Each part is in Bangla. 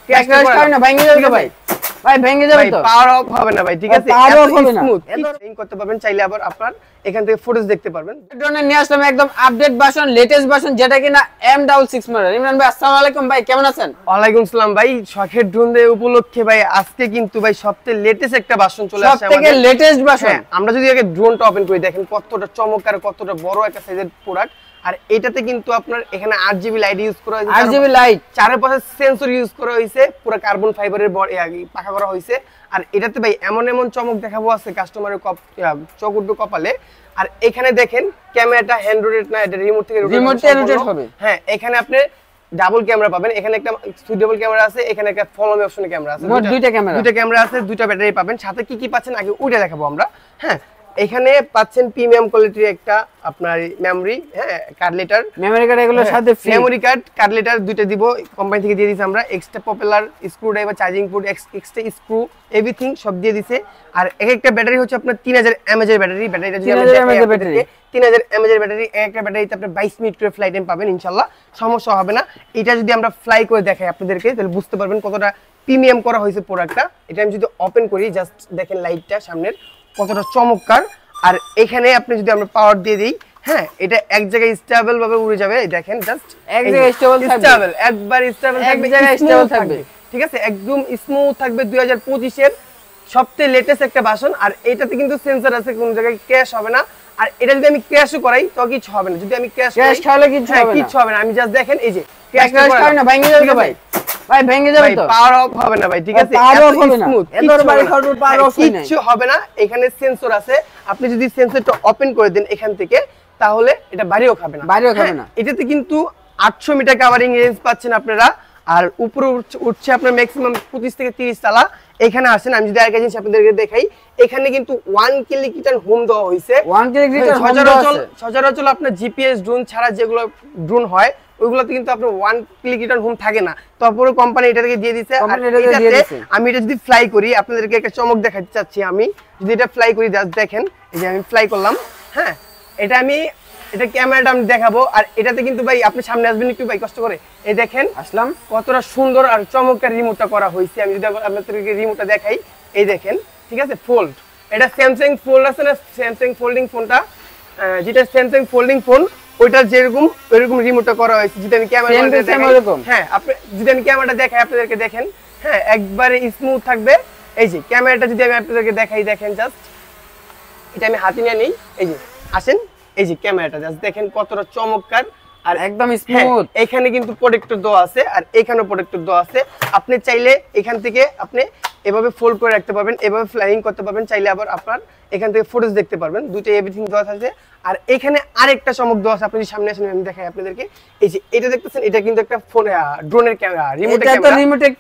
ক্র্যাশ হয় না, ভেঙে যাবে ভাই। ভাই ভেঙে যাবে তো, পাওয়ার অফ হবে না ভাই, ঠিক আছে? পাওয়ার অফ হবে না, স্মুথ চেঞ্জ করতে পারবেন, চাইলে আবার আপনার এখান থেকে ফুটেজ দেখতে পারবেন। ড্রোনে নিয়ে আসলাম একদম আপডেট ভার্সন, লেটেস্ট ভার্সন, যেটা কিনা M66 মডেল। ইমরান ভাই আসসালামু আলাইকুম ভাই, কেমন আছেন? ওয়ালাইকুম আসসালাম ভাই। শখের ড্রোন ডে উপলক্ষে ভাই আজকে কিন্তু ভাই সবথেকে লেটেস্ট একটা ভার্সন চলে আসছে আমাদের। সবথেকে লেটেস্ট ভার্সন। আমরা যদি আগে ড্রোনটা ওপেন করে দেখেন কতটা চমৎকার, কতটা বড় একটা সাইজের প্রোডাক্ট। আর এটাতে কিন্তু আপনার এখানে 8GB লাইট ইউজ করা হয়েছে, 8GB লাইট, চারপাশে সেন্সর ইউজ করা হয়েছে, পুরো কার্বন ফাইবারের পাখা করা হয়েছে। আর এটাতে ভাই এমন এমন চমক দেখাবো আছে কাস্টমারের চোখ উঠবে কপালে। আর এখানে দেখেন ক্যামেরাটা হ্যান্ড রোটেট না, এটা রিমোট থেকে রোটেট হবে। হ্যাঁ, এখানে আপনি ডাবল ক্যামেরা পাবেন, এখানে একটা সুইটেবল ক্যামেরা আছে, এখানে একটা ফলো মি অপশনে ক্যামেরা আছে, দুইটা ক্যামেরা আছে, দুইটা ব্যাটারি পাবেন। সাথে কি কি পাচ্ছেন আগে ওইটা দেখাবো আমরা। হ্যাঁ, এখানে পাচ্ছেন প্রিমিয়াম কোয়ালিটির একটা আপনার মেমরি, হ্যাঁ কার্ড মেমরি কার্ড, এগুলোর সাথে মেমরি কার্ড কার্ড দুইটা দিব, কোম্পানি থেকে দিয়ে দিয়েছি আমরা। Extra popular screw driver, charging port, extra screw, everything সব দিয়ে দিয়েছে। আর এক একটা ব্যাটারি হচ্ছে আপনার 3000 mAh এর ব্যাটারি। ব্যাটারিটা যদি আমরা দেখাই আপনাদেরকে, 3000 mAh এর ব্যাটারি, একটা ব্যাটারিতে আপনি 22 মিনিট করে ফ্লাই টাইম পাবেন, ইনশাআল্লাহ সমস্যা হবে না। এটা যদি আমরা ফ্লাই করে দেখাই আপনাদেরকে, তাহলে বুঝতে পারবেন কতটা প্রিমিয়াম করা হয়েছে প্রোডাক্টটা। এটা আমি যদি ওপেন করি, জাস্ট দেখেন লাইটটা সামনের কতটা চমৎকার। আর এখানে আপনি যদি আমরা পাওয়ার দিয়ে দিই, হ্যাঁ এটা এক জায়গায় স্টেবল ভাবে উড়ে যাবে, দেখেন জাস্ট এক জায়গায় স্টেবল, একবার স্টেবল থাকবে, এক জায়গায় স্টেবল থাকবে, ঠিক আছে? একদম স্মুথ থাকবে। 2025 এর সবচেয়ে লেটেস্ট একটা ভার্সন। আর এটাতে কিন্তু সেন্সর আছে, কোন জায়গায় ক্র্যাশ হবে না। আর এটা যদি আমি ক্র্যাশও করাই তো কিছু হবে না। যদি আমি ক্র্যাশ খাওয়ালে কিছু হবে না। আমি জাস্ট দেখেন এই যে ক্র্যাশ হয় না, ভেঙে যাবে ভাই। ভাই ভেঙে যাবে তো, পাওয়ার অফ হবে না ভাই, ঠিক আছে? পাওয়ার অফ হবে না, এতর বাড়ি খাওয়ার পাওয়ার অফ নাই, কিছু হবে না। এখানে সেন্সর আছে, আপনি যদি সেন্সরটা ওপেন করে দেন এখান থেকে, তাহলে এটা বাড়িও খাবে না, এটাতে কিন্তু 800 মিটার কভারিং রেঞ্জ পাচ্ছেন আপনারা। আর উপরে উঠছে আপনার ম্যাক্সিমাম 25 থেকে 30 তালা। এখানে আসেন, আমি যদি আরেকটা জিনিস আপনাদেরকে দেখাই, এখানে কিন্তু 1 ক্লিক রিটার্ন হোম দেওয়া হয়েছে। 1 ক্লিক রিটার্ন সচরাচর আপনার জিপিএস ড্রোন ছাড়া যেগুলো ড্রোন হয় ওইগুলোতে কিন্তু আপনার 1 ক্লিক রিটার্ন হোম থাকে না। তারপরে কোম্পানি এটা থেকে দিয়ে দিয়েছে। আর আমি এটা যদি ফ্লাই করি, আপনাদেরকে একটা চমক দেখাতে চাচ্ছি। আমি যদি এটা ফ্লাই করি, জাস্ট দেখেন এই যে আমি ফ্লাই করলাম। হ্যাঁ, এটা ক্যামেরাটা আমি দেখাবো। আর এটাতে কিন্তু ভাই আপনি সামনে আসবেন একটু ভাই, কষ্ট করে। এই দেখেন আসলাম, কতটা সুন্দর আর চমৎকার রিমোটটা করা হয়েছে। আমি যদি আপনাদেরকে রিমোটটা দেখাই, এই দেখেন, ঠিক আছে? ফোল্ড, এটা স্যামসাং ফোল্ড আছে না, স্যামসাং ফোল্ডিং ফোনটা, যেটা স্যামসাং ফোল্ডিং ফোন, ওইটা যেরকম ওইরকম রিমোটটা করা হয়েছে। যদি আমি ক্যামেরাটা দেখাই, হ্যাঁ আপনি যদি আমি ক্যামেরাটা দেখাই আপনাদেরকে, দেখেন হ্যাঁ একবারে স্মুথ থাকবে। এই যে ক্যামেরাটা যদি আমি আপনাদেরকে দেখাই, দেখেন জাস্ট এটা আমি হাতে নিয়ে নেই, এই যে আসেন, এই যে ক্যামেরাটা জাস্ট দেখেন কতটা চমৎকার আর একদম স্মুথ। এখানে কিন্তু প্রোটেক্টর দেওয়া আছে, আর এখানেও প্রোটেক্টর দেওয়া আছে। আপনি চাইলে এখান থেকে আপনি এভাবে ফোল্ড করে রাখতে পারবেন, এভাবে ফ্লাইং করতে পারবেন, চাইলে আবার আপনার এখান থেকে ফুটেজ দেখতে পারবেন। দুটো এভরিথিং দেওয়া আছে। আর এখানে আরেকটা চমক দেওয়া আছে, আপনি যদি সামনে আসেন আমি দেখাই আপনাদেরকে। এই যে এটা দেখতেছেন, এটা কিন্তু একটা ফোন ড্রোনের ক্যামেরা, রিমোটের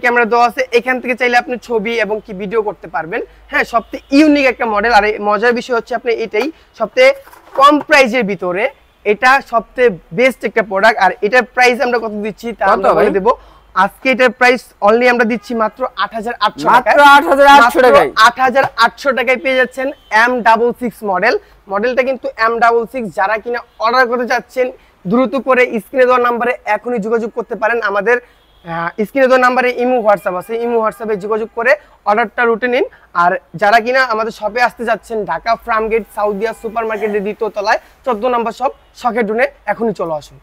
ক্যামেরা দেওয়া আছে। এখান থেকে চাইলে আপনি ছবি এবং কি ভিডিও করতে পারবেন। হ্যাঁ, সবচেয়ে ইউনিক একটা মডেল। আর মজার বিষয় হচ্ছে আপনি এটাই সবচেয়ে কম প্রাইসের ভিতরে, এটা সবচেয়ে বেস্ট একটা প্রোডাক্ট। আর এটার প্রাইস আমরা কত দিচ্ছি তা আমরা বলে দেব। আজকে এটার প্রাইস অনলি আমরা দিচ্ছি মাত্র 8800 টাকায়। মাত্র 8800 টাকায় পেয়ে যাচ্ছেন M66 মডেল। মডেলটা কিন্তু M66। যারা কিনা অর্ডার করতে চাচ্ছেন, দ্রুত করে স্ক্রিনে দেওয়া নম্বরে এখনই যোগাযোগ করতে পারেন। আমাদের স্ক্রিনে দেওয়া নম্বরে ইমো হোয়াটসঅ্যাপ আছে, ইমো হোয়াটসঅ্যাপে যোগাযোগ করে অর্ডারটা রুটে নিন। আর যারা কিনা আমাদের শপে আসতে যাচ্ছেন, ঢাকা ফার্মগেট সাউদিয়া সুপার মার্কেটের 2য় তলায় 14 নম্বর শপ, শখের ড্রোনে এখনই চলে আসুন।